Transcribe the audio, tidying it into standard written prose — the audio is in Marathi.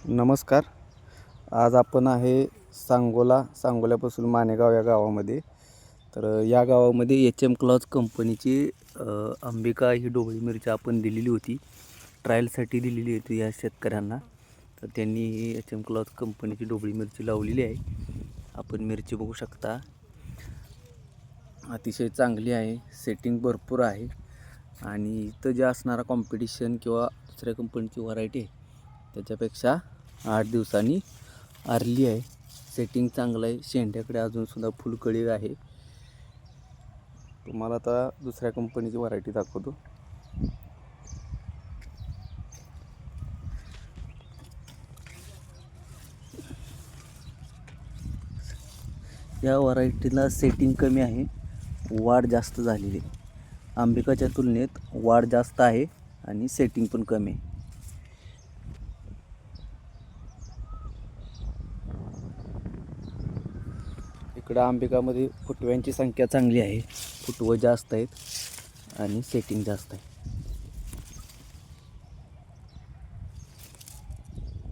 नमस्कार. आज आपण आहे सांगोल्यापासून मानेगाव या गावामध्ये. तर या गावामध्ये HM क्लॉथ कंपनीची अंबिका ही ढोबळी मिरची आपण दिलेली होती, ट्रायलसाठी दिलेली होती या शेतकऱ्यांना. तर त्यांनी ही HM क्लॉथ कंपनीची ढोबळी मिरची लावलेली आहे. आपण मिरची बघू शकता, अतिशय चांगली आहे, सेटिंग भरपूर आहे. आणि इथं जे असणारा कॉम्पिटिशन किंवा दुसऱ्या कंपनीची व्हरायटी आहे त्याच्यापेक्षा 8 दिवसांनी आरली आहे. सेटिंग चांगलं आहे. शेंड्याकडे अजूनसुद्धा फुलकळी आहे. तुम्हाला आता दुसऱ्या कंपनीची व्हरायटी दाखवतो. या व्हरायटीला सेटिंग कमी आहे, वाढ जास्त झालेली आहे. अंबिकाच्या तुलनेत वाढ जास्त आहे आणि सेटिंग पण कमी आहे. इकडं अंबिकामध्ये फुटव्यांची संख्या चांगली आहे, फुटवं जास्त आहेत आणि सेटिंग जास्त आहे.